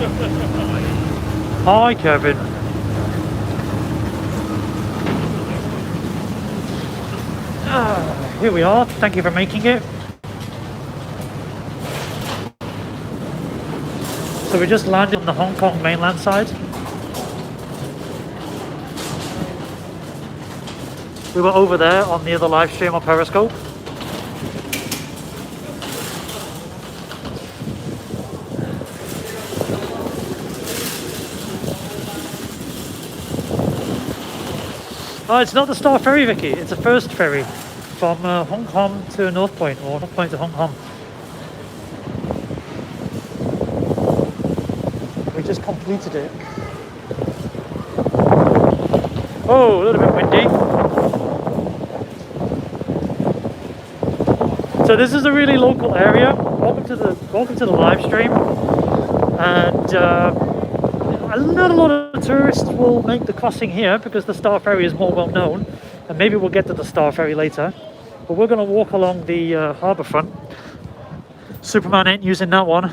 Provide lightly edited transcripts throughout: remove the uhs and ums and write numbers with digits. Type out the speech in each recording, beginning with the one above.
Hi, Kevin. Here we are. Thank you for making it. So we just landed on the Hong Kong mainland side. We were over there on the other live stream on Periscope. Oh, it's not the Star Ferry, Vicky. It's the first ferry from Hong Kong to North Point, or North Point to Hong Kong. We just completed it. Oh, a little bit windy. So this is a really local area. Welcome to the live stream. And not a lot of tourists will make the crossing here because the Star Ferry is more well known, and maybe we'll get to the Star Ferry later. But we're going to walk along the harbour front. Superman ain't using that one.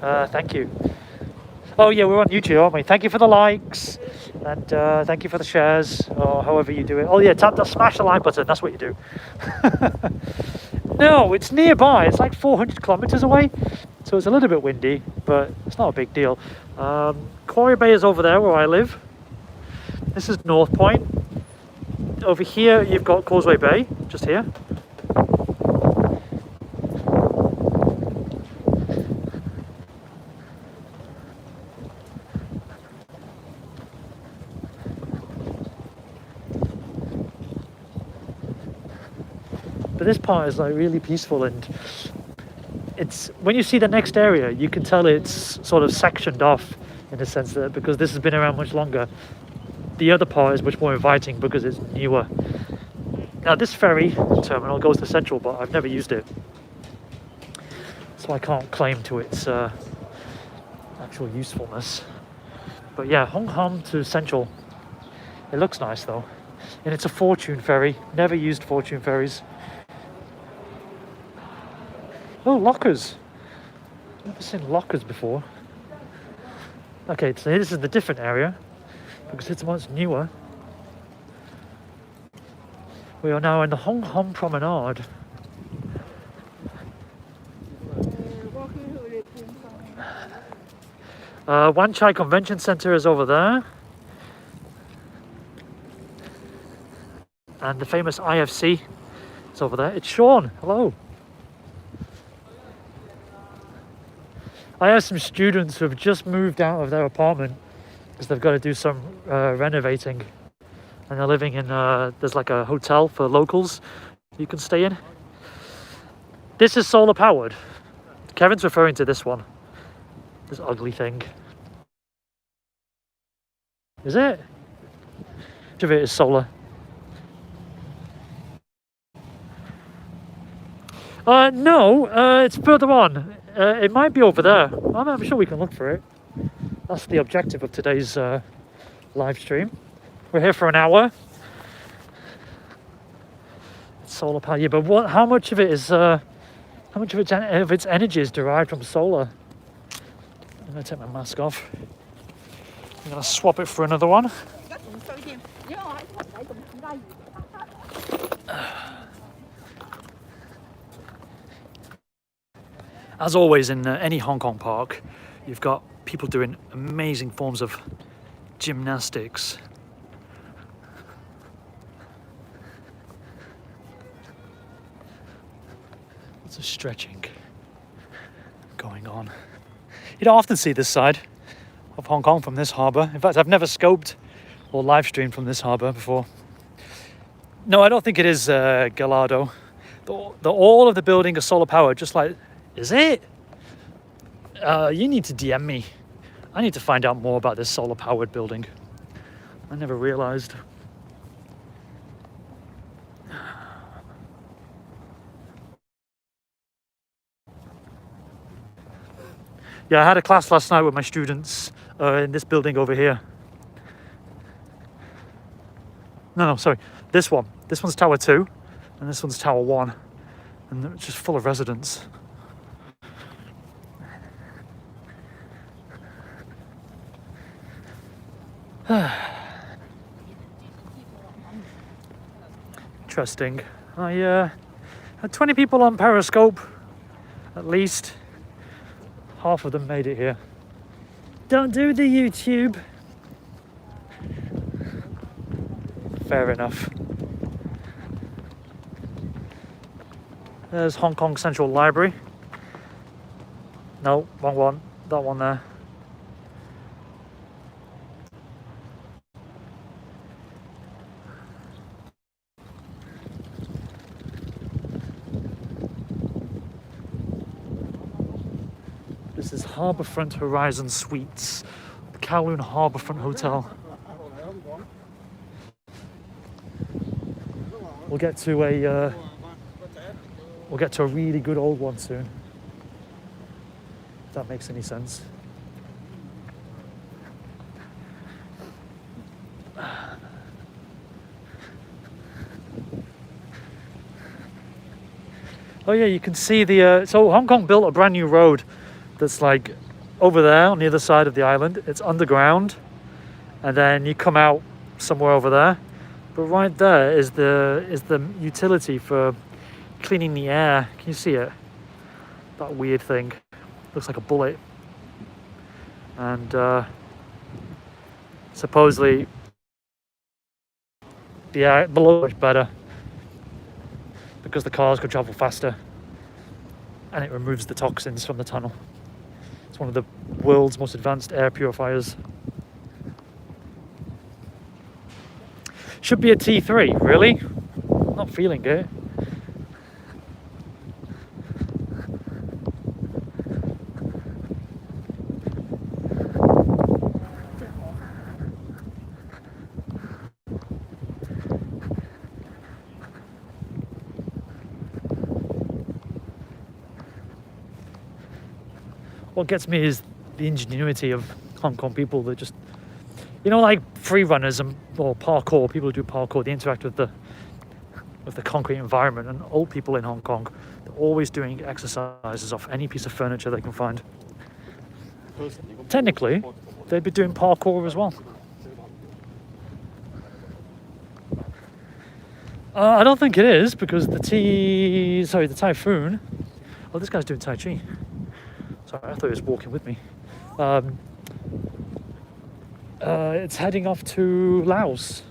Thank you. Oh yeah, we're on YouTube, aren't we? Thank you for the likes, and thank you for the shares, or however you do it. Oh yeah, smash the like button, that's what you do. No, it's nearby. It's like 400 kilometers away, so it's a little bit windy, but it's not a big deal. Quarry Bay is over there where I live. This is North Point. Over here you've got Causeway Bay, just here. But this part is like really peaceful, and it's when you see the next area you can tell it's sort of sectioned off in the sense that because this has been around much longer, the other part is much more inviting because it's newer. Now this ferry terminal goes to Central, but I've never used it, so I can't claim to its actual usefulness. But yeah, Hong Kong to Central, it looks nice though, and it's a fortune ferry. Never used fortune ferries. Oh, lockers. Never seen lockers before. Okay, so this is the different area because it's much newer. We are now in the Hong Kong Promenade. Wan Chai Convention Centre is over there. And the famous IFC is over there. It's Sean. Hello. I have some students who have just moved out of their apartment because they've got to do some renovating, and they're living in there's like a hotel for locals you can stay in. This is solar powered. Kevin's referring to this one, this ugly thing. Is it? Much of it is solar. No, it's further on. It might be over there. I'm sure we can look for it. That's the objective of today's live stream. We're here for an hour. It's solar power, yeah, but how much of it is how much of its energy is derived from solar? I'm gonna take my mask off. I'm gonna swap it for another one. As always in any Hong Kong park, you've got people doing amazing forms of gymnastics. Lots of stretching going on. You don't often see this side of Hong Kong from this harbour. In fact, I've never scoped or live streamed from this harbour before. No, I don't think it is Gallardo. All of the building is solar powered, just like... Is it? You need to DM me. I need to find out more about this solar powered building. I never realized. Yeah, I had a class last night with my students in this building over here. No, sorry. This one. This one's Tower 2 and this one's Tower 1. and it's just full of residents. Interesting. I had 20 people on Periscope, at least. Half of them made it here. Don't do the YouTube. Fair enough. There's Hong Kong Central Library. No, wrong one. That one there. This is Harbourfront Horizon Suites, the Kowloon Harbourfront Hotel. We'll get to a really good old one soon. If that makes any sense. Oh yeah, you can see the. So Hong Kong built a brand new road that's like over there on the other side of the island. It's underground, and then you come out somewhere over there. But right there is the utility for cleaning the air. Can you see it? That weird thing. Looks like a bullet. And supposedly the air below is better because the cars could travel faster, and it removes the toxins from the tunnel. It's one of the world's most advanced air purifiers. Should be a T3, really? Not feeling it. What gets me is the ingenuity of Hong Kong people that just, you know, like free runners or parkour, people who do parkour, they interact with the concrete environment, and old people in Hong Kong, they're always doing exercises off any piece of furniture they can find. Technically, they'd be doing parkour as well. I don't think it is, because the typhoon. Oh, this guy's doing Tai Chi. Sorry, I thought he was walking with me. It's heading off to Laos.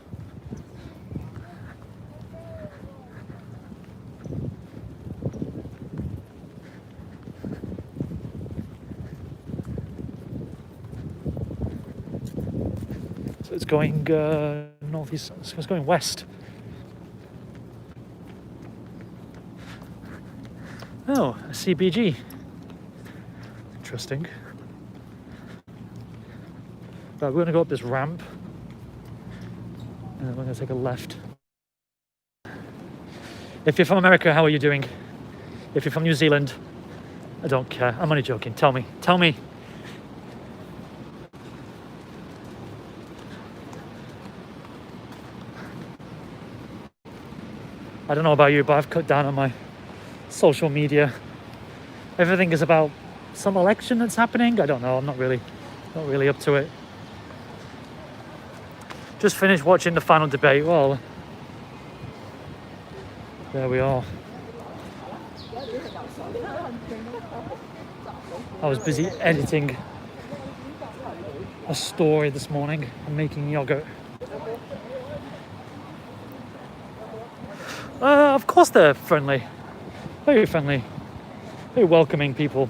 So it's going northeast. It's going west. Oh, a CBG. Interesting. Right, we're going to go up this ramp, and then we're going to take a left. If you're from America, how are you doing? If you're from New Zealand, I don't care. I'm only joking. Tell me. Tell me. I don't know about you, but I've cut down on my social media. Everything is about some election that's happening. I don't know. I'm not really up to it. Just finished watching the final debate. Well, there we are. I was busy editing a story this morning and making yogurt. Of course they're friendly. Very friendly. Very welcoming people.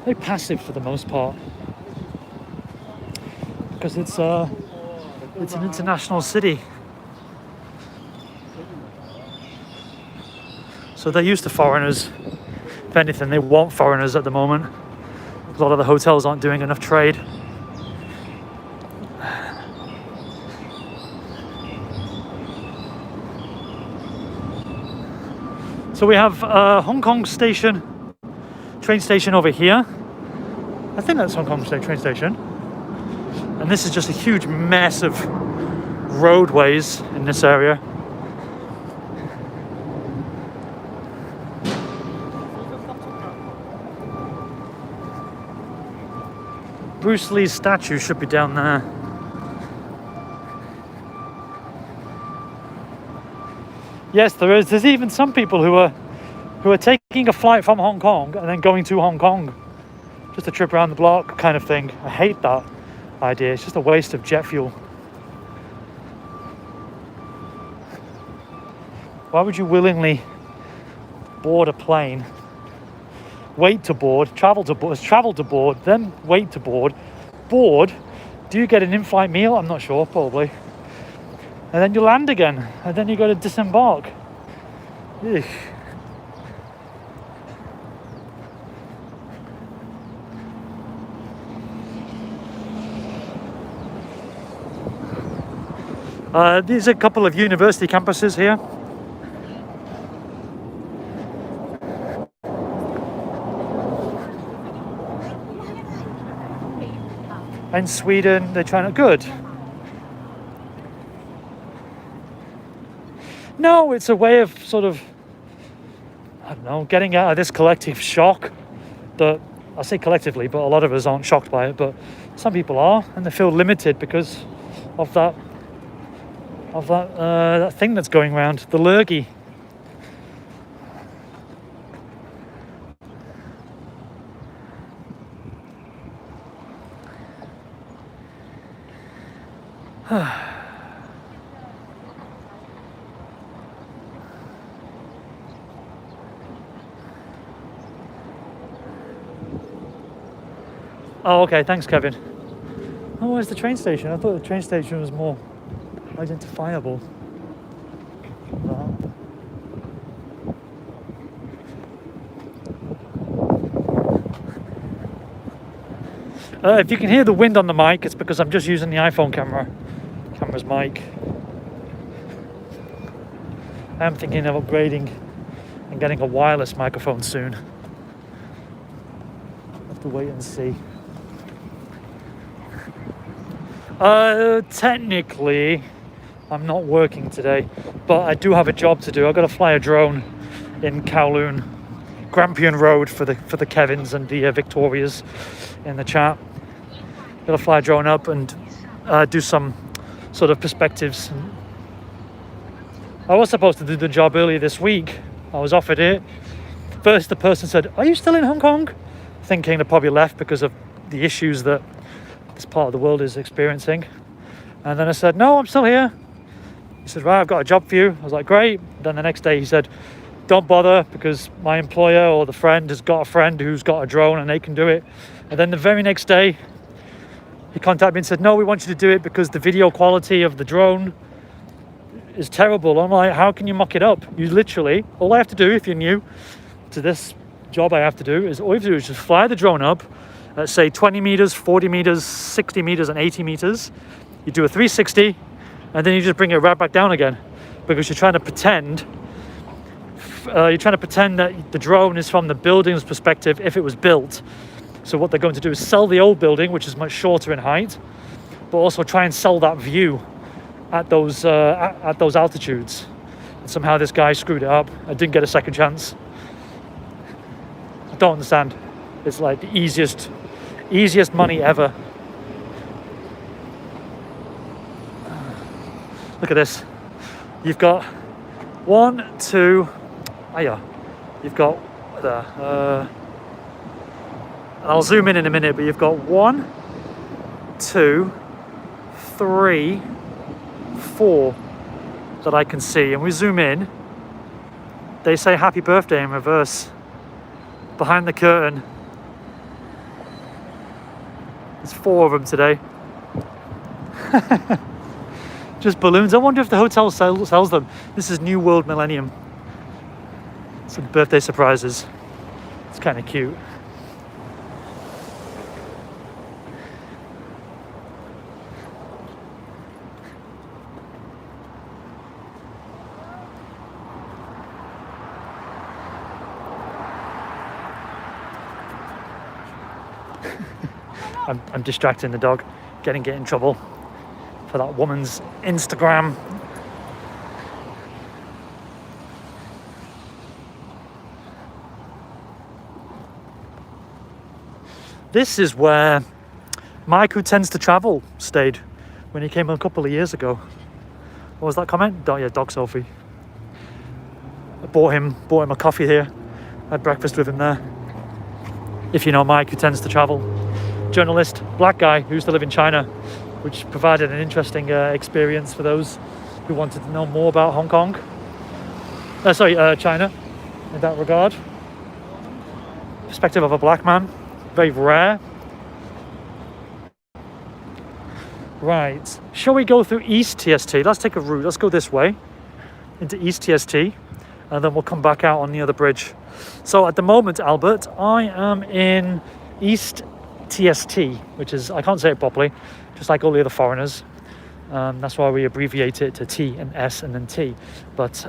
Very passive for the most part. Because it's an international city. So they're used to foreigners. If anything, they want foreigners at the moment. A lot of the hotels aren't doing enough trade. So we have Hong Kong station, train station over here. I think that's Hong Kong train station. And this is just a huge mess of roadways in this area. Bruce Lee's statue should be down there. Yes, there is. There's even some people who are taking a flight from Hong Kong and then going to Hong Kong. Just a trip around the block kind of thing. I hate that idea. It's just a waste of jet fuel. Why would you willingly board a plane, wait to board, travel to board, then wait to board, do you get an in-flight meal? I'm not sure, probably. And then you land again, and then you got to disembark. Ugh. These are a couple of university campuses here. In Sweden, they're trying to... Good. No, it's a way of sort of, I don't know, getting out of this collective shock that, I say collectively, but a lot of us aren't shocked by it, but some people are, and they feel limited because of that thing that's going around, the lurgy. Oh, okay, thanks, Kevin. Oh, where's the train station? I thought the train station was more identifiable. If you can hear the wind on the mic, it's because I'm just using the iPhone camera's mic. I'm thinking of upgrading and getting a wireless microphone soon. Have to wait and see. Technically, I'm not working today, but I do have a job to do. I've got to fly a drone in Kowloon, Grampian Road for the Kevins and the Victorias in the chat. Got to fly a drone up and do some sort of perspectives. I was supposed to do the job earlier this week. I was offered it. First, the person said, "Are you still in Hong Kong?" Thinking they probably left because of the issues that this part of the world is experiencing. And then I said, "No, I'm still here." He said, "Right, I've got a job for you." I was like, "Great." Then the next day he said, "Don't bother because my employer or the friend has got a friend who's got a drone and they can do it." And then the very next day he contacted me and said, "No, we want you to do it because the video quality of the drone is terrible." I'm like, "How can you mock it up? You literally, all I have to do, if you're new to this job I have to do, is all you have to do is just fly the drone up at say 20 meters, 40 meters, 60 meters and 80 meters. You do a 360 and then you just bring it right back down again because you're trying to pretend that the drone is from the building's perspective if it was built. So what they're going to do is sell the old building, which is much shorter in height, but also try and sell that view at those altitudes. And somehow this guy screwed it up. I didn't get a second chance. I don't understand. It's like the easiest money ever. Look at this. You've got you've got there. I'll zoom in a minute, but you've got 1, 2, 3, 4 that I can see. And we zoom in, they say happy birthday in reverse. Behind the curtain. There's 4 of them today. Just balloons. I wonder if the hotel sells them. This is New World Millennium. Some birthday surprises. It's kind of cute. I'm distracting the dog, getting it in trouble. for that woman's Instagram. This is where Mike, who tends to travel, stayed when he came a couple of years ago. What was that comment? Yeah, dog Sophie. I bought him a coffee here. Had breakfast with him there. If you know Mike, who tends to travel. Journalist, black guy who used to live in China, which provided an interesting experience for those who wanted to know more about Hong Kong. China, in that regard. Perspective of a black man, very rare. Right, shall we go through East TST? Let's take a route. Let's go this way into East TST, and then we'll come back out on the other bridge. So at the moment, Albert, I am in East TST, which is, I can't say it properly, just like all the other foreigners. That's why we abbreviate it to T and S and then T. But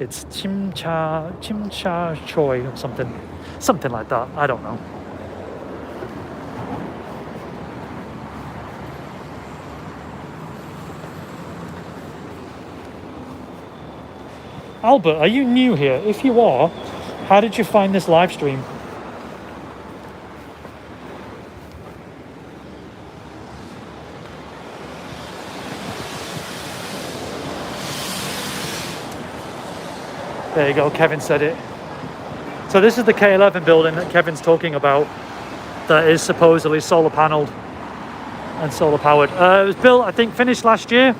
it's Chim Cha Choi or something like that. I don't know. Albert, are you new here? If you are, how did you find this live stream? There you go, Kevin said it. So this is the K11 building that Kevin's talking about that is supposedly solar panelled and solar powered. It was built, I think, finished last year.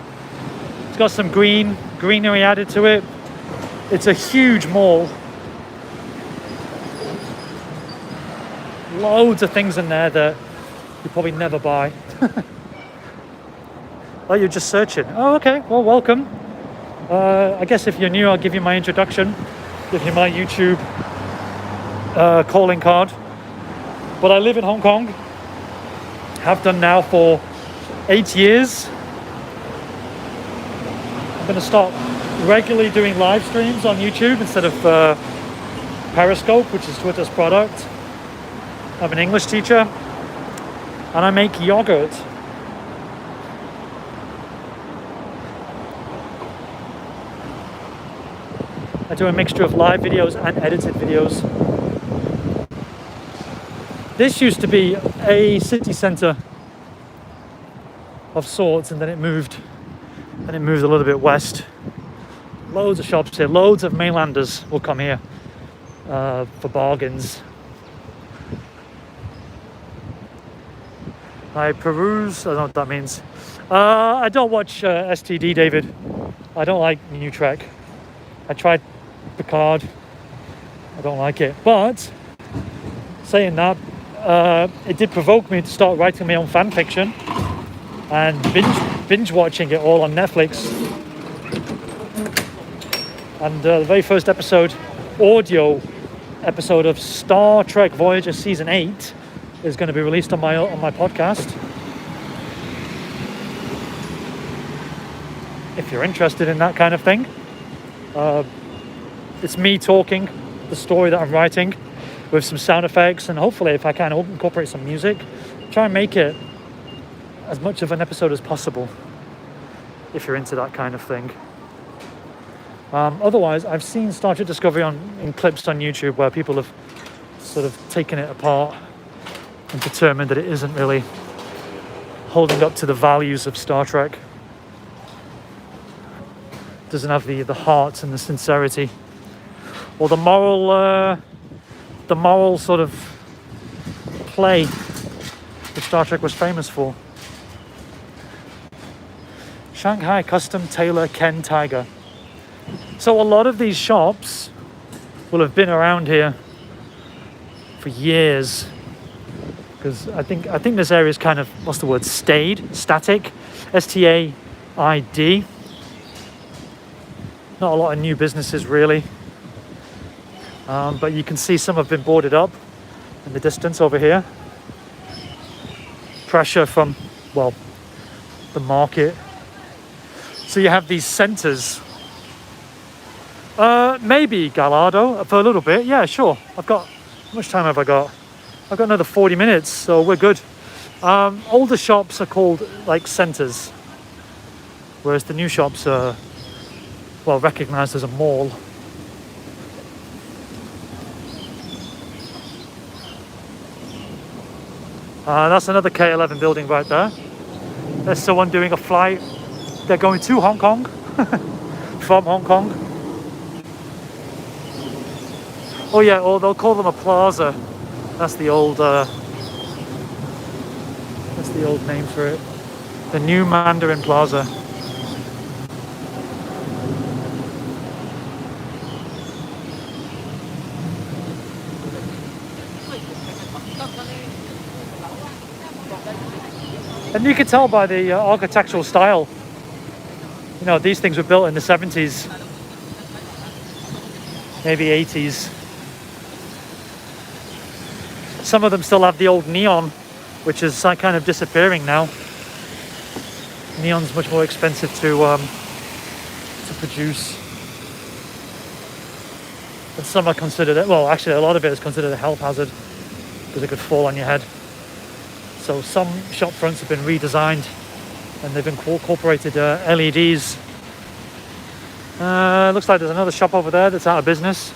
It's got some greenery added to it. It's a huge mall. Loads of things in there that you probably never buy. Oh, you're just searching. Oh, okay. Well, welcome. I guess if you're new, I'll give you my introduction. Give you my YouTube calling card. But I live in Hong Kong. Have done now for 8 years. I'm going to start regularly doing live streams on YouTube instead of Periscope, which is Twitter's product. I'm an English teacher and I make yogurt. I do a mixture of live videos and edited videos. This used to be a city centre of sorts, and then it moved a little bit west. Loads of shops here, loads of mainlanders will come here for bargains. I peruse, I don't know what that means. I don't watch STD, David. I don't like New Trek. I tried Picard. I don't like it. But saying that, it did provoke me to start writing my own fan fiction and binge watching it all on Netflix. And the very first audio episode of Star Trek Voyager Season 8 is going to be released on my podcast. If you're interested in that kind of thing. It's me talking the story that I'm writing with some sound effects, and hopefully, if I can, incorporate some music. Try and make it as much of an episode as possible if you're into that kind of thing. Otherwise, I've seen Star Trek Discovery in clips on YouTube where people have sort of taken it apart and determined that it isn't really holding up to the values of Star Trek. Doesn't have the heart and the sincerity, or the moral sort of play that Star Trek was famous for. Shanghai Custom Tailor Ken Tiger. So a lot of these shops will have been around here for years, because I think this area is kind of, what's the word, static, STAID. Not a lot of new businesses really, but you can see some have been boarded up in the distance over here. Pressure from, well, the market. So you have these centres. Maybe Gallardo for a little bit. Yeah, sure. How much time have I got? I've got another 40 minutes, so we're good. Older shops are called like centres. whereas the new shops are, well, recognised as a mall. That's another K11 building right there. There's someone doing a flight. They're going to Hong Kong from Hong Kong. Oh yeah, or they'll call them a plaza. That's the old name for it. The New Mandarin Plaza. And you can tell by the architectural style. You know, these things were built in the 70s, maybe 80s. Some of them still have the old neon, which is kind of disappearing now. Neon's much more expensive to produce. And some are considered, well, actually a lot of it is considered a health hazard because it could fall on your head. So some shop fronts have been redesigned and they've incorporated LEDs. Looks like there's another shop over there that's out of business.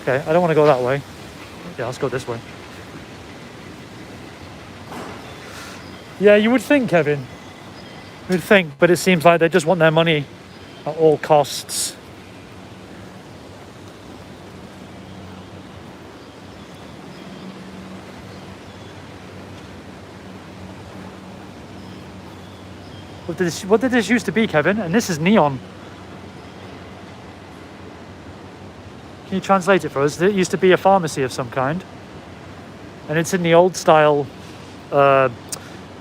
Okay, I don't want to go that way. Yeah, let's go this way. Yeah, you would think, Kevin. You would think, but it seems like they just want their money at all costs. What did this used to be, Kevin? And this is neon. Can you translate it for us? It used to be a pharmacy of some kind. And it's in the old style. The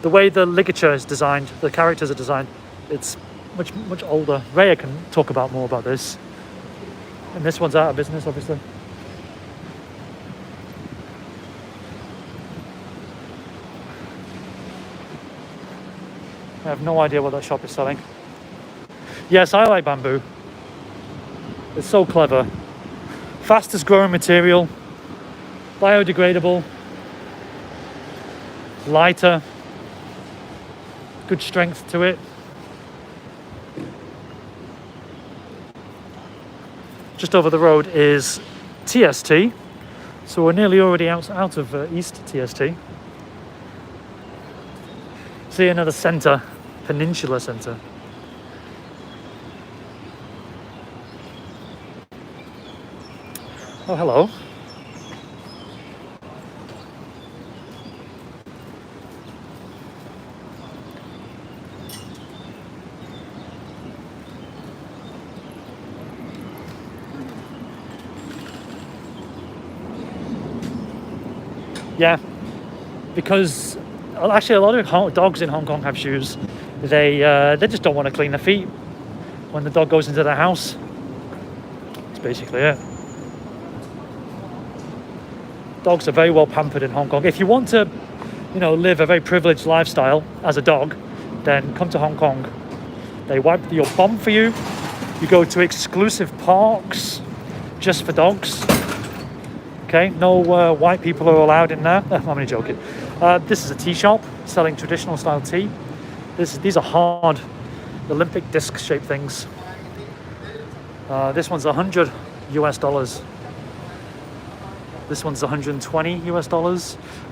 way the ligature is designed, the characters are designed, it's much older. Raya can talk about more about this. And this one's out of business, obviously. I have no idea what that shop is selling. Yes, I like bamboo. It's so clever. Fastest growing material, biodegradable, lighter, good strength to it. Just over the road is TST, so we're nearly already out of East TST. See another centre, Peninsula Centre. Oh, hello. Yeah, because actually a lot of dogs in Hong Kong have shoes. They just don't want to clean their feet when the dog goes into their house. That's basically it. Dogs are very well pampered in Hong Kong. If you want to, live a very privileged lifestyle as a dog, then come to Hong Kong. They wipe your bum for you. You go to exclusive parks just for dogs. Okay, no white people are allowed in there. I'm only joking. This is a tea shop selling traditional style tea. These are hard Olympic disc shaped things. This one's $100 US. This one's $120 US.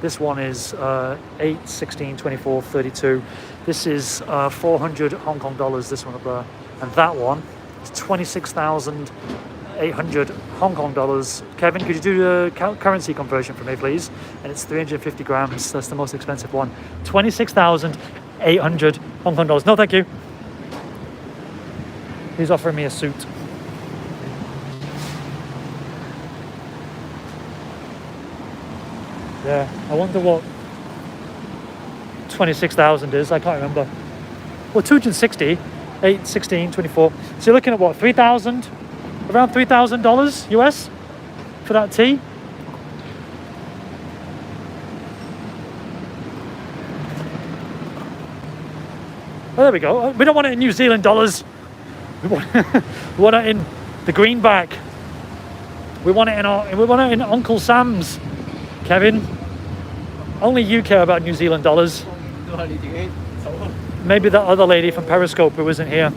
This one is 8, 16, 24, 32. This is 400 Hong Kong dollars, this one up there. And that one is 26,800 Hong Kong dollars. Kevin, could you do the currency conversion for me, please? And it's 350 grams. That's the most expensive one. 26,800 Hong Kong dollars. No, thank you. He's offering me a suit. Yeah, I wonder what 26,000 is. I can't remember. Well, 260, 8, 16, 24. So you're looking at what, 3,000? Around $3,000 US for that tea? Oh, there we go. We don't want it in New Zealand dollars. We want it in the greenback. We want it in Uncle Sam's, Kevin. Only you care about New Zealand dollars. Maybe that other lady from Periscope who isn't here.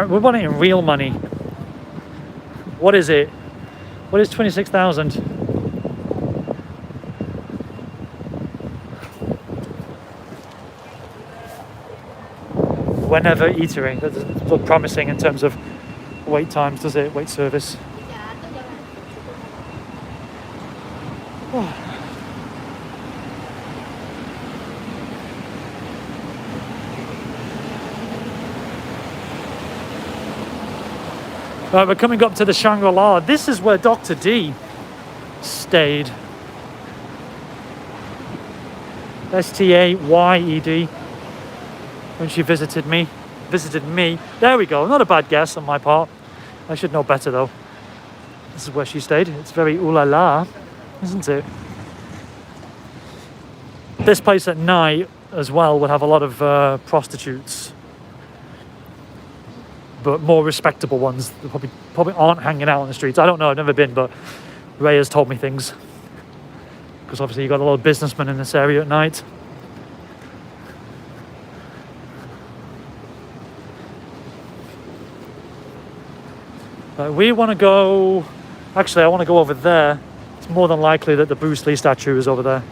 We want it in real money. What is it? What is 26,000? Whenever eatery. That doesn't look promising in terms of wait times, does it? Wait service. Right, we're coming up to the Shangri-La. This is where Dr. D stayed. Stayed when she visited me. There we go. Not a bad guess on my part. I should know better though. This is where she stayed. It's very ooh la la, isn't it? This place at night as well would have a lot of prostitutes, but more respectable ones. They probably aren't hanging out on the streets. I don't know. I've never been, but Ray has told me things. Because obviously you got a lot of businessmen in this area at night. We want to go... Actually, I want to go over there. It's more than likely that the Bruce Lee statue is over there.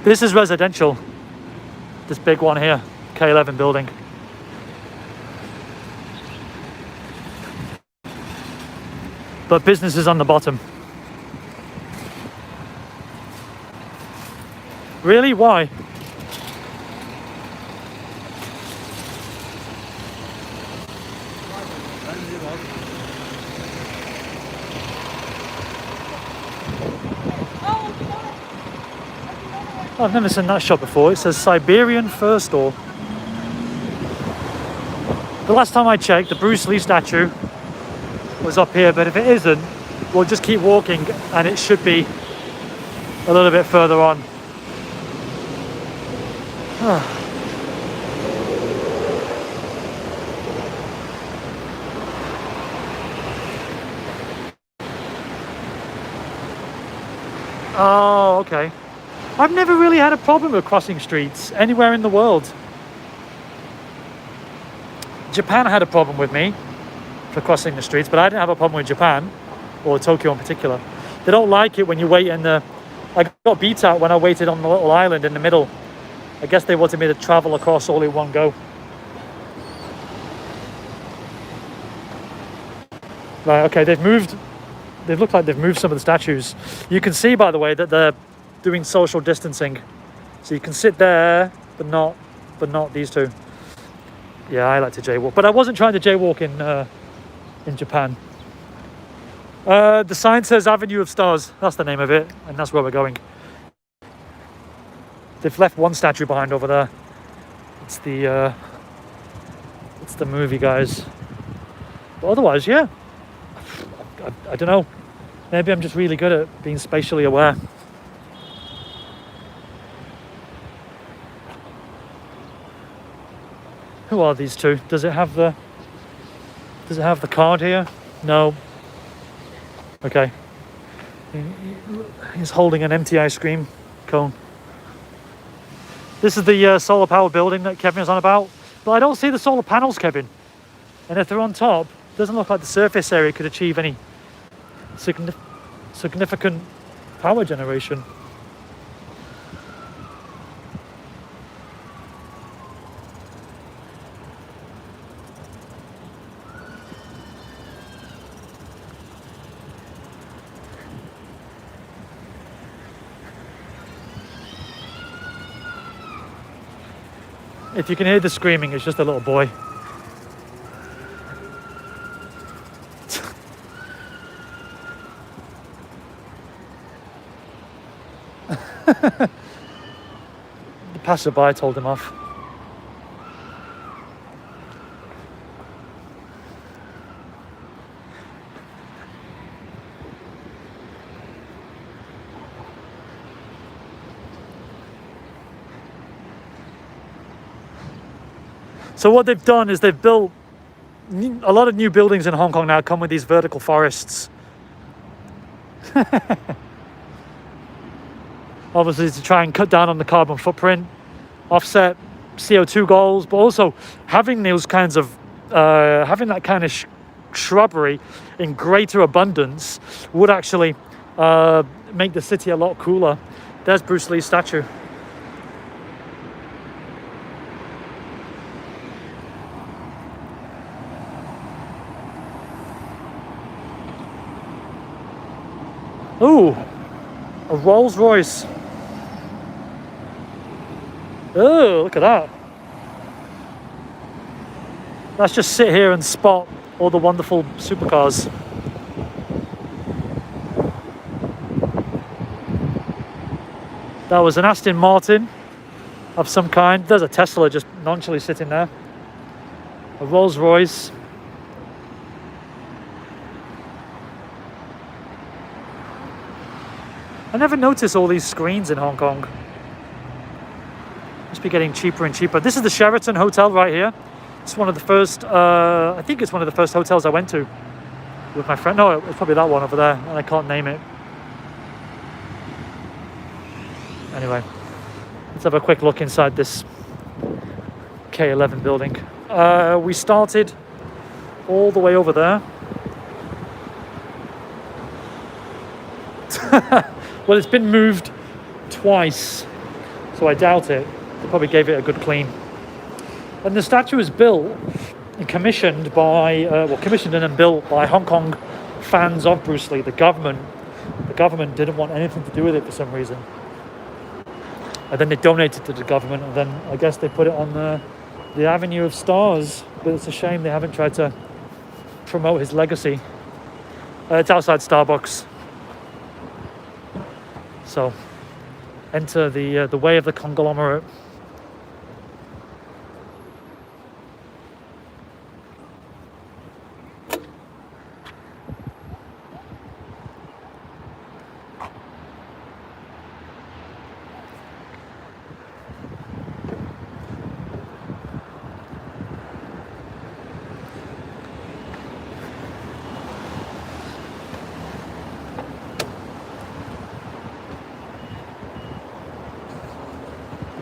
This is residential. This big one here, K11 building. But business is on the bottom. Really? Why? I've never seen that shop before. It says Siberian Fur Store. The last time I checked, the Bruce Lee statue was up here, but if it isn't, we'll just keep walking and it should be a little bit further on. Oh, okay. I've never really had a problem with crossing streets anywhere in the world. Japan had a problem with me for crossing the streets, but I didn't have a problem with Japan, or Tokyo in particular. They don't like it when you wait in the... I got beat out when I waited on the little island in the middle. I guess they wanted me to travel across all in one go. Right, okay, they've looked like they've moved some of the statues. You can see, by the way, that they're doing social distancing. So you can sit there, but not these two. Yeah, I like to jaywalk, but I wasn't trying to jaywalk in Japan. The sign says Avenue of Stars. That's the name of it, and that's where we're going. They've left one statue behind over there. It's the movie guys. But otherwise, yeah. I don't know. Maybe I'm just really good at being spatially aware. Who are these two? Does it have the card here? No. Okay. He's holding an empty ice cream cone. This is the solar power building that Kevin was on about. But I don't see the solar panels, Kevin. And if they're on top, it doesn't look like the surface area could achieve any significant power generation. If you can hear the screaming, it's just a little boy. The passerby told him off. So what they've done is they've built a lot of new buildings in Hong Kong now come with these vertical forests. Obviously to try and cut down on the carbon footprint, offset CO2 goals, but also having those kinds of having that kind of shrubbery in greater abundance would actually make the city a lot cooler. There's Bruce Lee's statue. Ooh, a Rolls Royce. Oh, look at that. Let's just sit here and spot all the wonderful supercars. That was an Aston Martin of some kind. There's a Tesla just nonchalantly sitting there. A Rolls Royce. I never noticed all these screens in Hong Kong. Must be getting cheaper and cheaper. This is the Sheraton Hotel right here. It's one of the first, I think it's one of the first hotels I went to with my friend. No, it's probably that one over there, and I can't name it. Anyway, let's have a quick look inside this K11 building. We started all the way over there. Well, it's been moved twice, so I doubt it. They probably gave it a good clean. And the statue was built and commissioned by, commissioned and built by Hong Kong fans of Bruce Lee. The government didn't want anything to do with it for some reason. And then they donated to the government, and then I guess they put it on the Avenue of Stars. But it's a shame they haven't tried to promote his legacy. It's outside Starbucks. So, enter the way of the conglomerate.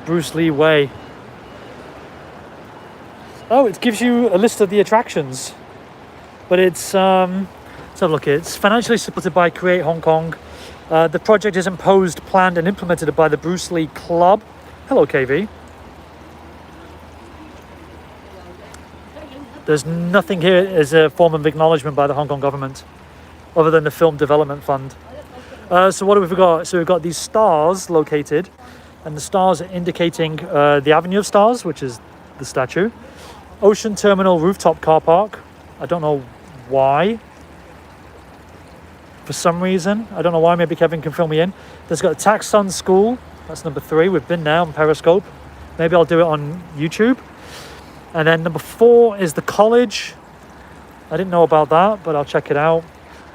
Bruce Lee Way. Oh, it gives you a list of the attractions, but it's let's have a look. It's financially supported by Create Hong Kong. The project is imposed, planned, and implemented by the Bruce Lee Club. Hello, KV. There's nothing here as a form of acknowledgement by the Hong Kong government, other than the Film Development Fund. So what have we got? So we've got these stars located. And the stars are indicating the Avenue of Stars, which is the statue. Ocean Terminal Rooftop Car Park. I don't know why. For some reason. I don't know why. Maybe Kevin can fill me in. There's got Tax Sun School. That's number 3. We've been there on Periscope. Maybe I'll do it on YouTube. And then number 4 is the college. I didn't know about that, but I'll check it out.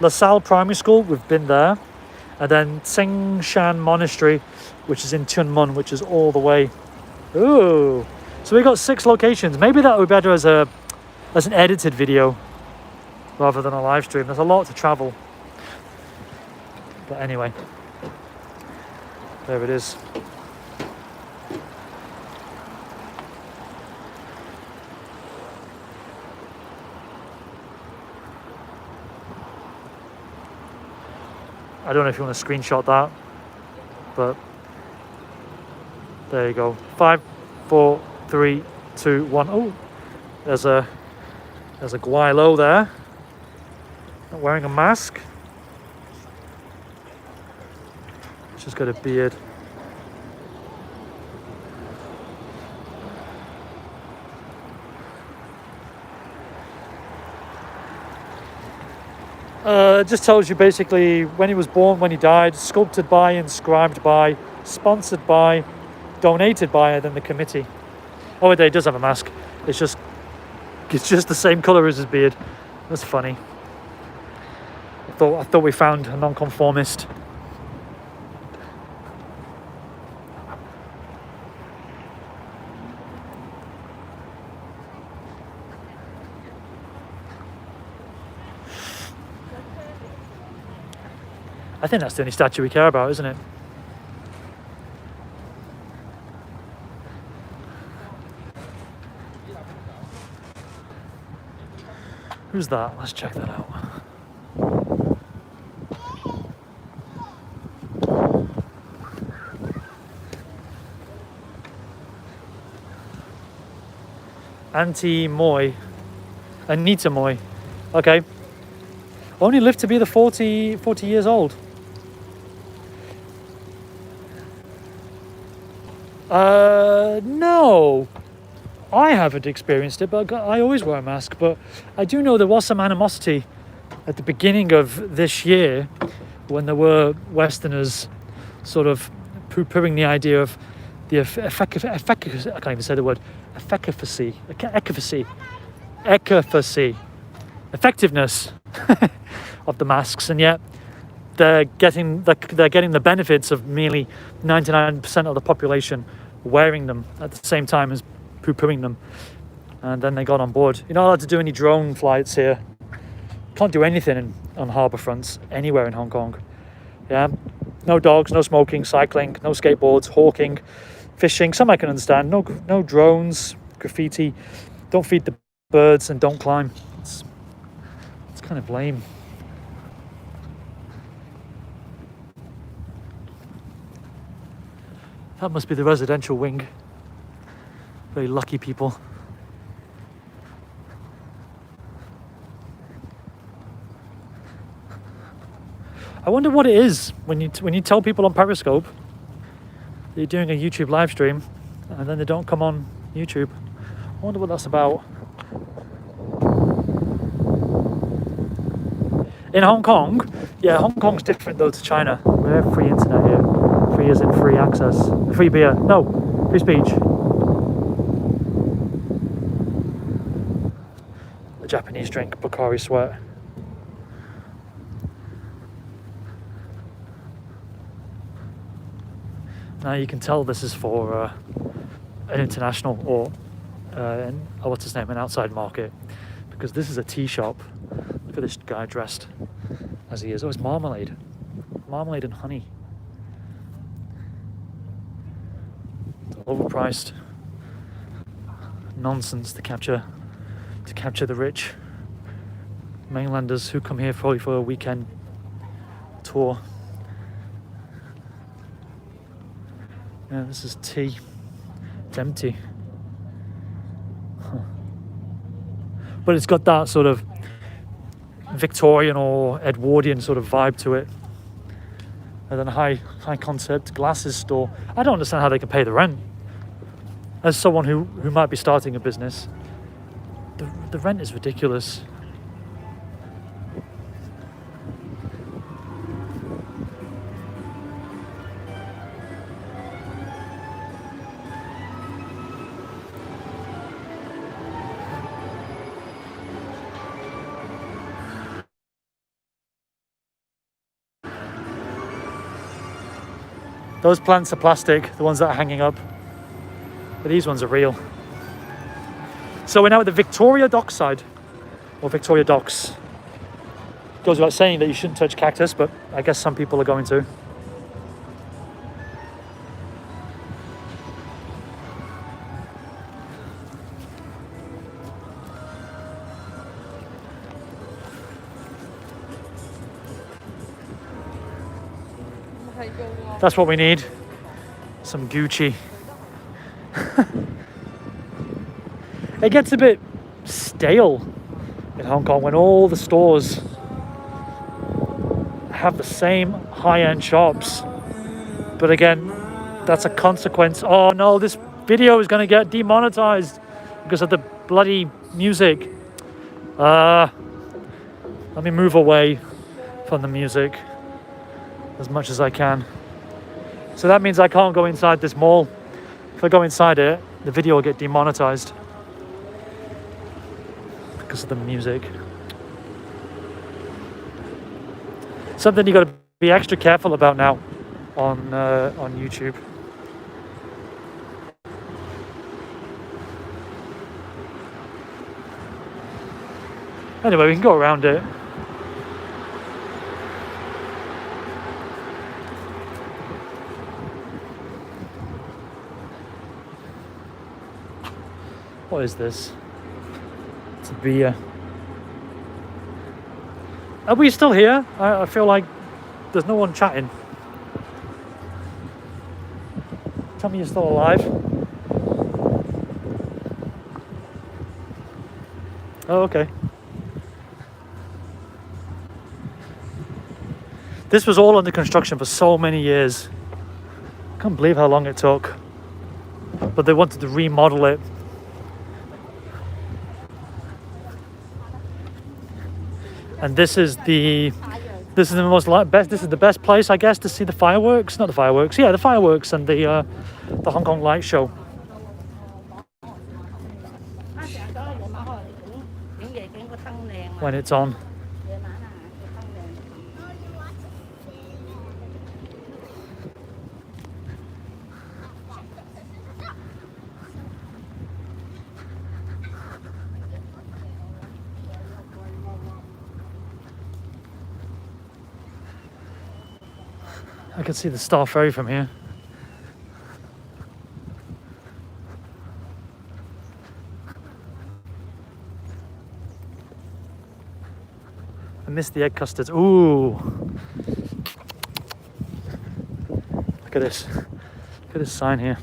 La Salle Primary School. We've been there. And then Tsing Shan Monastery, which is in Tuen Mun, which is all the way. Ooh. So we got 6 locations. Maybe that would be better as an edited video rather than a live stream. There's a lot to travel. But anyway, there it is. I don't know if you want to screenshot that, but there you go. 5, 4, 3, 2, 1. Oh, there's a Guilo there, not wearing a mask. She's got a beard. Just tells you basically when he was born, when he died, sculpted by, inscribed by, sponsored by, donated by, and then the committee. Oh, he does have a mask. It's just the same colour as his beard. That's funny. I thought we found a non-conformist. I think that's the only statue we care about, isn't it? Who's that? Let's check that out. Auntie Moy. Anita Moy. Okay. Only lived to be the 40 years old. No. I haven't experienced it, but I always wear a mask. But I do know there was some animosity at the beginning of this year when there were Westerners sort of poo-pooing the idea of the efficacy, I can't even say the word, efficacy, effectiveness of the masks, and yet they're getting the benefits of merely 99% of the population wearing them at the same time as poo-pooing them. And then they got on board. You're not allowed to do any drone flights here. Can't do anything on harbour fronts anywhere in Hong Kong. Yeah, no dogs, no smoking, cycling, no skateboards, hawking, fishing. Some I can understand. No drones, graffiti. Don't feed the birds and don't climb. It's kind of lame. That must be the residential wing. Very lucky people. I wonder what it is when you tell people on Periscope that you're doing a YouTube live stream and then they don't come on YouTube. I wonder what that's about. In Hong Kong, yeah, Hong Kong's different though to China. We have free internet here. Free as in free access. Free beer. No, free speech. The Japanese drink Pocari Sweat. Now you can tell this is for an international or what's his name, an outside market, because this is a tea shop. Look at this guy dressed as he is. Oh, it's marmalade and honey. It's overpriced nonsense to capture the rich mainlanders who come here probably for a weekend tour. Yeah, this is tea. It's empty. Huh. But it's got that sort of Victorian or Edwardian sort of vibe to it. And then a high concept glasses store. I don't understand how they can pay the rent. As someone who might be starting a business, the rent is ridiculous. Those plants are plastic, the ones that are hanging up, but these ones are real. So we're now at the Victoria Dockside, or Victoria Docks. Goes without saying that you shouldn't touch cactus, but I guess some people are going to. That's what we need. Some Gucci. It gets a bit stale in Hong Kong when all the stores have the same high-end shops. But again, that's a consequence. Oh no, this video is going to get demonetized because of the bloody music. Let me move away. from the music as much as I can. So that means I can't go inside this mall. If I go inside it, the video will get demonetized because of the music. Something you got to be extra careful about now on YouTube. Anyway, we can go around it. What is this? It's a beer. Are we still here? I feel like there's no one chatting. Tell me you're still alive. Oh, okay. This was all under construction for so many years. I can't believe how long it took. But they wanted to remodel it. And this is the best place, I guess, to see the fireworks. Not the fireworks, yeah, the fireworks and the Hong Kong light show. When it's on. I can see the Star Ferry from here. I missed the egg custards. Ooh! Look at this. Look at this sign here.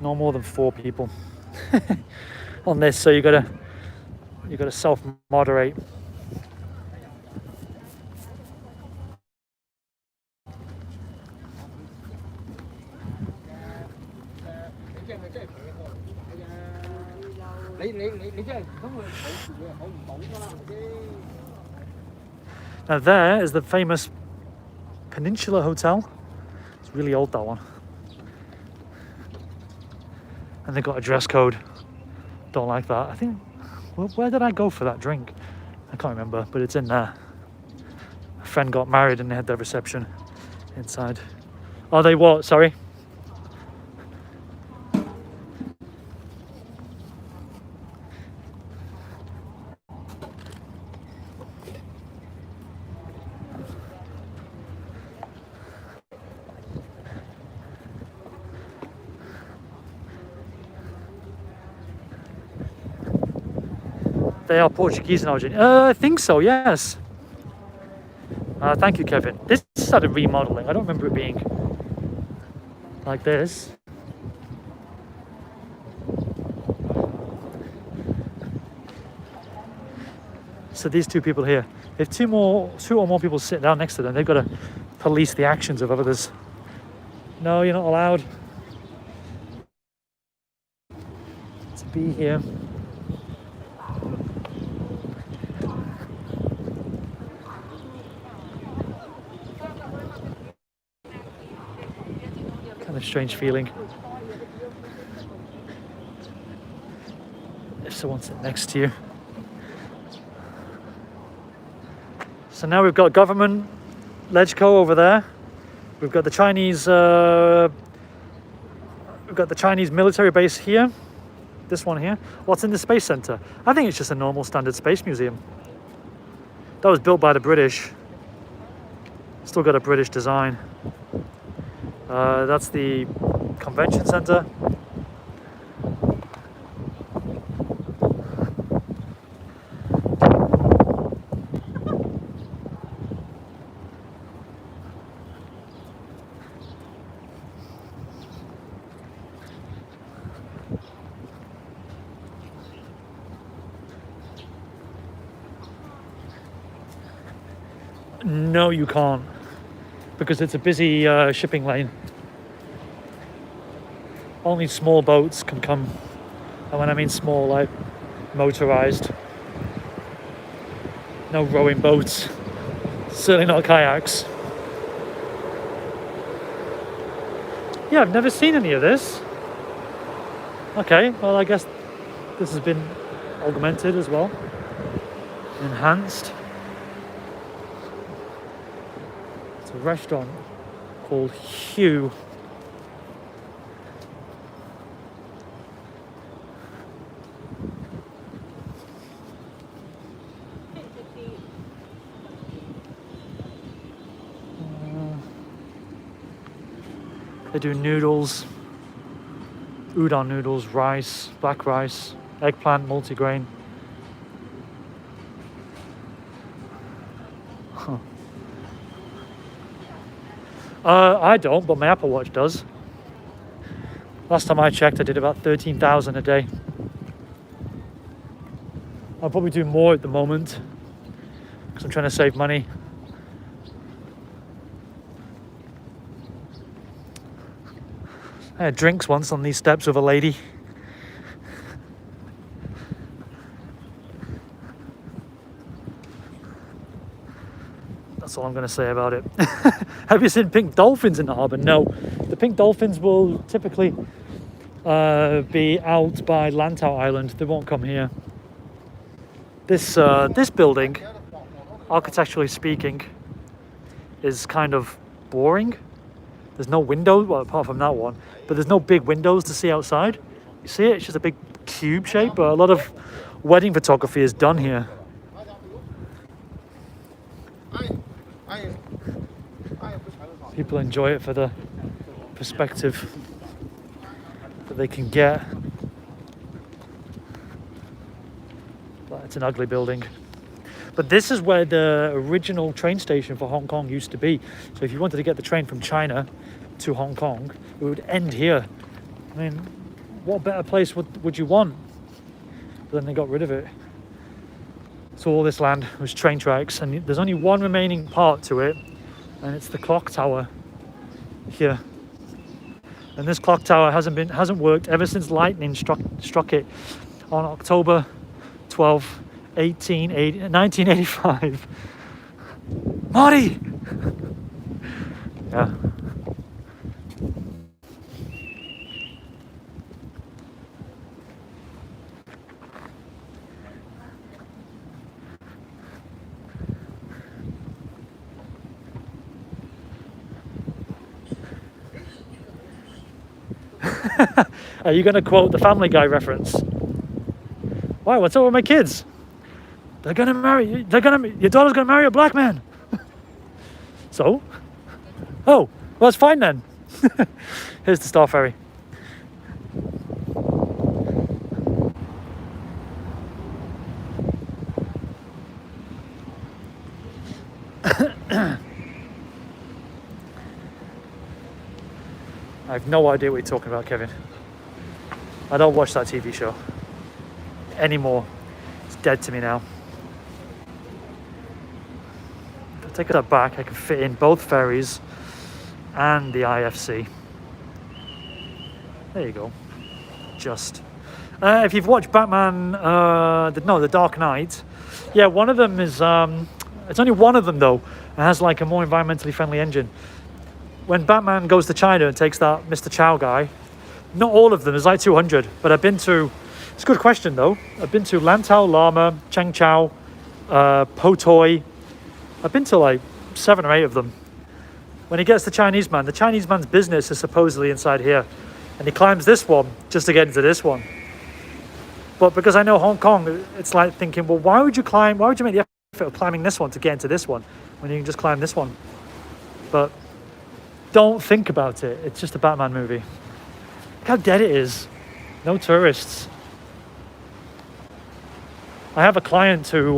No more than 4 people on this, so you gotta self-moderate. Now there is the famous Peninsula Hotel. It's really old, that one. And they've got a dress code. Don't like that. I think, where did I go for that drink? I can't remember, but it's in there. A friend got married and they had their reception inside. Oh, they what? Sorry. They are Portuguese in origin. I think so, yes. Thank you, Kevin. This started remodeling. I don't remember it being like this. So these 2 people here, if 2 or more people sit down next to them, they've got to police the actions of others. No, you're not allowed to be here. Kind of strange feeling if someone sits next to you. So now we've got government LegCo over there. We've got the Chinese military base here. This one here. What's in the Space Center? I think it's just a normal standard space museum. That was built by the British. Still got a British design. That's the convention center. No, you can't, because it's a busy shipping lane. Only small boats can come, and when I mean small, like motorized. No rowing boats. Certainly not kayaks. Yeah, I've never seen any of this. Okay, well I guess this has been augmented as well. Enhanced. It's a restaurant called Hugh. They do noodles, udon noodles, rice, black rice, eggplant, multigrain. Huh. I don't, but my Apple Watch does. Last time I checked, I did about 13,000 a day. I'll probably do more at the moment because I'm trying to save money. I had drinks once on these steps with a lady. That's all I'm going to say about it. Have you seen pink dolphins in the harbour? No. The pink dolphins will typically be out by Lantau Island. They won't come here. This building, architecturally speaking, is kind of boring. There's no windows, well, apart from that one, but there's no big windows to see outside. You see it? It's just a big cube shape, but a lot of wedding photography is done here. People enjoy it for the perspective that they can get. But it's an ugly building. But this is where the original train station for Hong Kong used to be. So if you wanted to get the train from China to Hong Kong, it would end here. I mean, what better place would you want? But then they got rid of it. So all this land was train tracks, and there's only one remaining part to it, and it's the clock tower here. And this clock tower hasn't worked ever since lightning struck it on October 12th, 1985. Marty! Yeah. Are you going to quote the Family Guy reference? Why? What's up with my kids? They're going to marry. Your daughter's going to marry a black man. So? Oh, well, it's fine then. Here's the Star Ferry. I have no idea what you're talking about, Kevin. I don't watch that TV show anymore. It's dead to me now. If I take that back, I can fit in both ferries and the IFC. There you go. Just. If you've watched Batman, the Dark Knight, yeah, one of them is, it's only one of them though, and has like a more environmentally friendly engine. When Batman goes to China and takes that Mr. Chow guy, not all of them, there's like 200, but I've been to, it's a good question though, I've been to Lantau, Lama, Chengchao, Potoi, I've been to like 7 or 8 of them. When he gets the Chinese man's business is supposedly inside here, and he climbs this one just to get into this one. But because I know Hong Kong, it's like thinking, well, why would you make the effort of climbing this one to get into this one, when you can just climb this one? But don't think about it. It's just a Batman movie. Look how dead it is. No tourists. I have a client who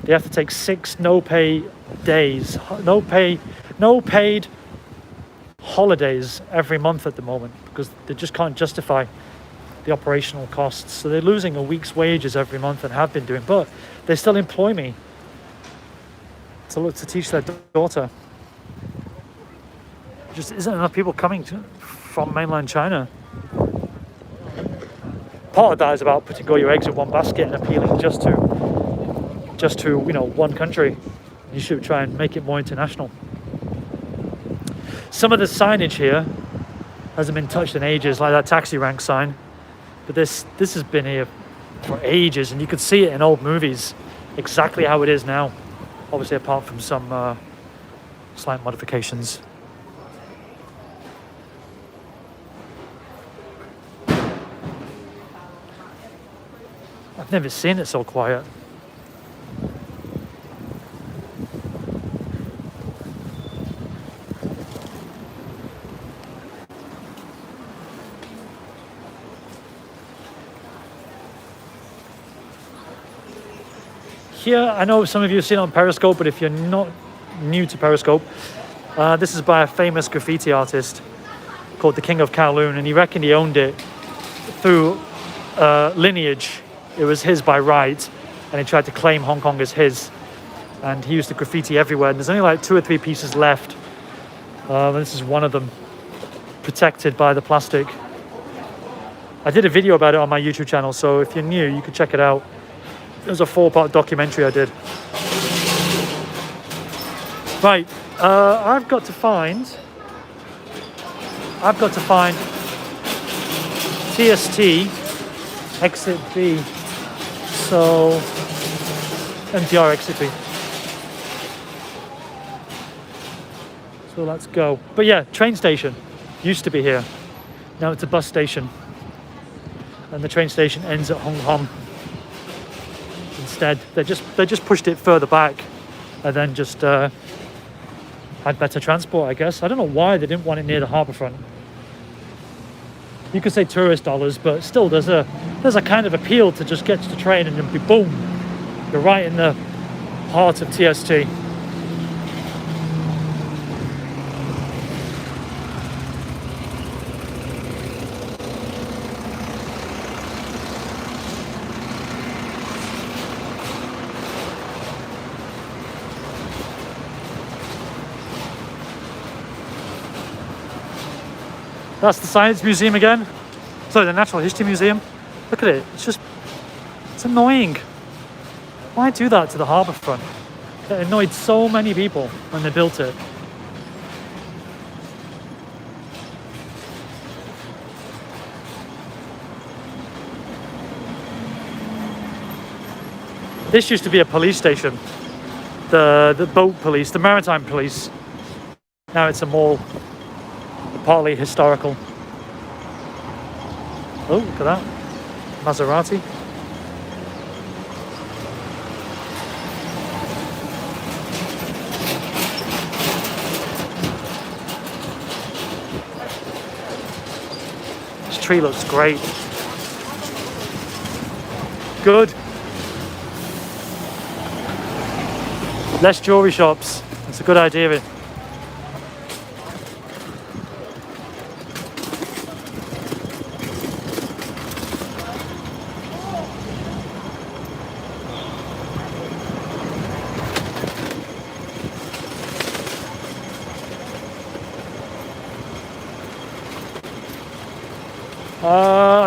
they have to take 6 no-pay days, no paid holidays every month at the moment because they just can't justify the operational costs. So they're losing a week's wages every month and have been doing, but they still employ me to teach their daughter. Just isn't enough people coming from mainland China. Part of that is about putting all your eggs in one basket and appealing just to just to, you know, one country. You should try and make it more international. Some of the signage here hasn't been touched in ages, like that taxi rank sign. But this has been here for ages, and you could see it in old movies, exactly how it is now. Obviously, apart from some slight modifications. I've never seen it so quiet. Here, I know some of you have seen it on Periscope, but if you're not new to Periscope, this is by a famous graffiti artist called the King of Kowloon, and he reckoned he owned it through lineage. It was his by right, and he tried to claim Hong Kong as his. And he used to graffiti everywhere, and there's only like 2 or 3 pieces left. This is one of them, protected by the plastic. I did a video about it on my YouTube channel, so if you're new, you can check it out. It was a 4-part documentary I did. Right, I've got to find TST exit B. So MTR exit B. So let's go. But yeah, train station used to be here. Now it's a bus station, and the train station ends at Hong Kong. Instead, they just pushed it further back, and then just had better transport, I guess. I don't know why they didn't want it near the harbour front. You could say tourist dollars, but still, there's a kind of appeal to just get to the train and then be boom, you're right in the heart of TST. That's the Science Museum again. Sorry, the Natural History Museum. Look at it. It's annoying. Why do that to the harbour front? It annoyed so many people when they built it. This used to be a police station. The boat police, the maritime police. Now it's a mall. Partly historical. Oh, look at that. Maserati. This tree looks great. Good. Less jewelry shops. That's a good idea.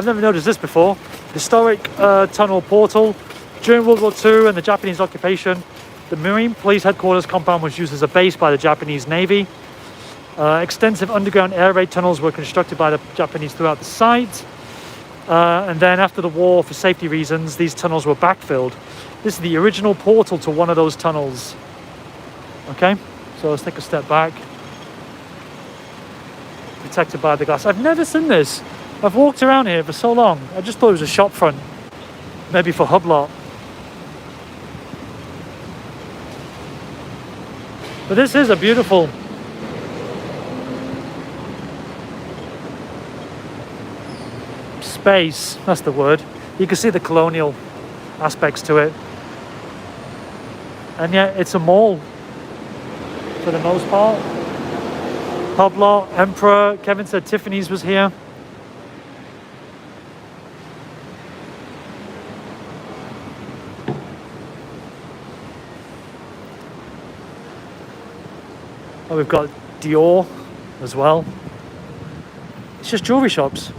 I've never noticed this before. Historic tunnel portal. During World War II and the Japanese occupation, the Marine Police Headquarters compound was used as a base by the Japanese Navy. Extensive underground air raid tunnels were constructed by the Japanese throughout the site. And then after the war, for safety reasons, these tunnels were backfilled. This is the original portal to one of those tunnels. Okay, so let's take a step back. Protected by the glass. I've never seen this. I've walked around here for so long. I just thought it was a shop front. Maybe for Hublot. But this is a beautiful space. That's the word. You can see the colonial aspects to it. And yet it's a mall for the most part. Hublot, Emperor. Kevin said Tiffany's was here. Oh, we've got Dior as well. It's just jewelry shops.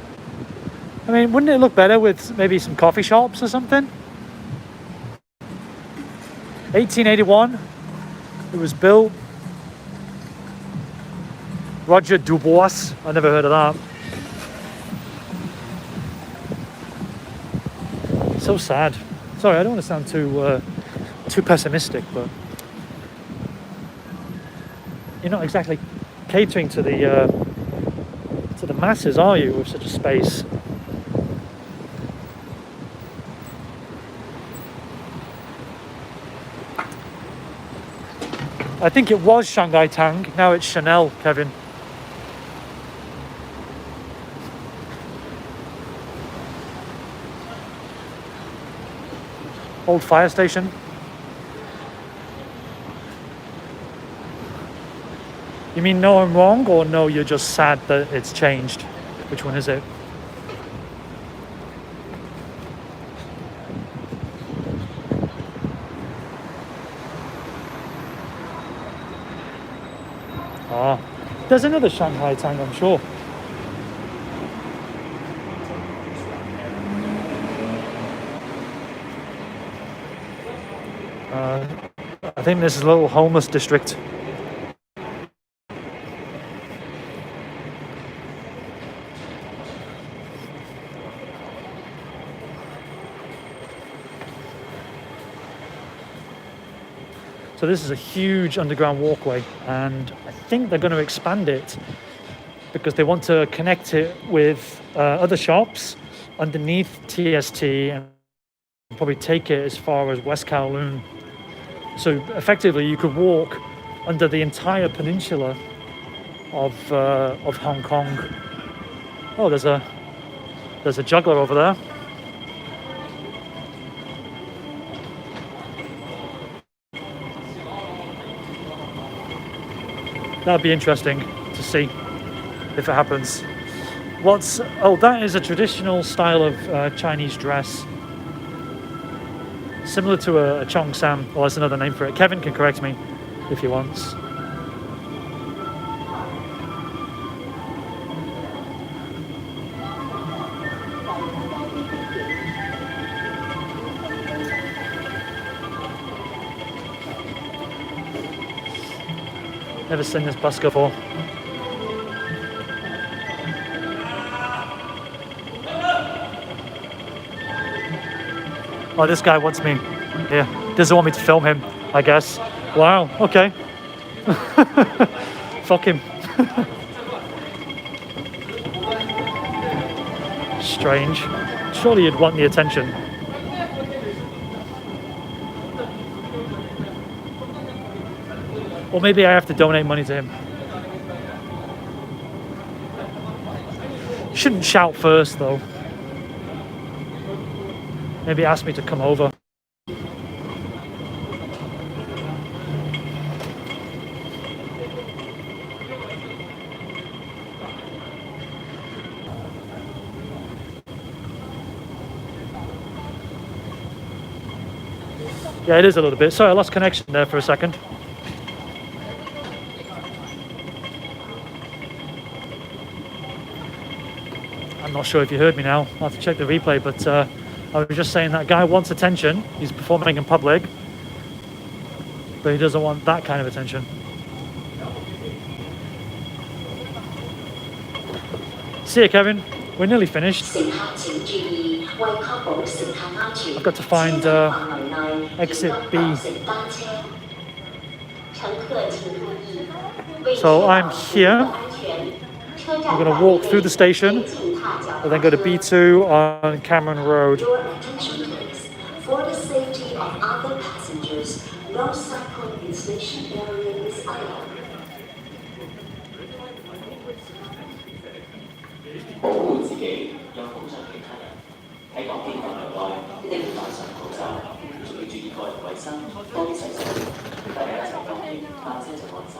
I mean, wouldn't it look better with maybe some coffee shops or something? 1881. It was built. Roger Dubois. I never heard of that. So sad. Sorry, I don't want to sound too pessimistic, but you're not exactly catering to the masses, are you, with such a space? I think it was Shanghai Tang. Now it's Chanel, Kevin. Old fire station. You mean no, I'm wrong, or no, you're just sad that it's changed? Which one is it? Ah, there's another Shanghai Tang, I'm sure. I think this is a little homeless district. So this is a huge underground walkway, and I think they're going to expand it because they want to connect it with other shops underneath TST and probably take it as far as West Kowloon. So effectively, you could walk under the entire peninsula of Hong Kong. Oh, there's a juggler over there. That'd be interesting to see if it happens. That is a traditional style of Chinese dress. Similar to a Chong Sam, or that's another name for it. Kevin can correct me if he wants. Never seen this bus before. Oh, this guy wants me. Yeah, doesn't want me to film him, I guess. Wow, okay. Fuck him. Strange. Surely you'd want the attention. Or maybe I have to donate money to him. Shouldn't shout first, though. Maybe ask me to come over. Yeah, it is a little bit. Sorry, I lost connection there for a second. I'm not sure if you heard me now. I'll have to check the replay, but I was just saying that guy wants attention. He's performing in public, but he doesn't want that kind of attention. See you, Kevin. We're nearly finished. I've got to find exit B. So I'm here. I'm going to walk through the station and then go to B2 on Cameron Road. For the safety of other passengers, no cycle in station area is allowed. 保護自己，又保障其他人。喺港鐵範圍內，一定要戴上口罩，仲要注意個人衞生，多啲洗手。大家一齊當然，搭車就安心。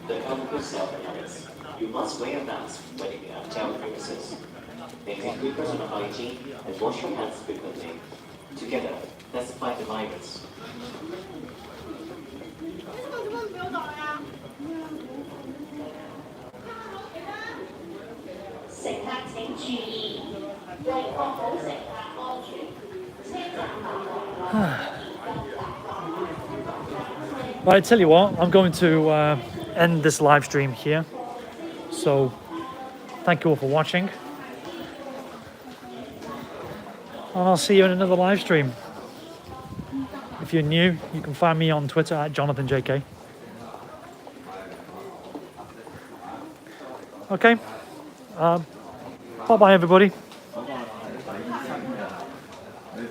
To help yourself and others, you must wear a mask when you have telepresence. Maintain good personal hygiene and wash your hands frequently. Together, let's fight the virus. 乘客請注意，為確保乘客安全，車站內外嚴格隔離。Right, I tell you what, I'm going to end this live stream here. So thank you all for watching. And I'll see you in another live stream. If you're new, you can find me on Twitter at JonathanJK. Okay. Bye-bye, everybody.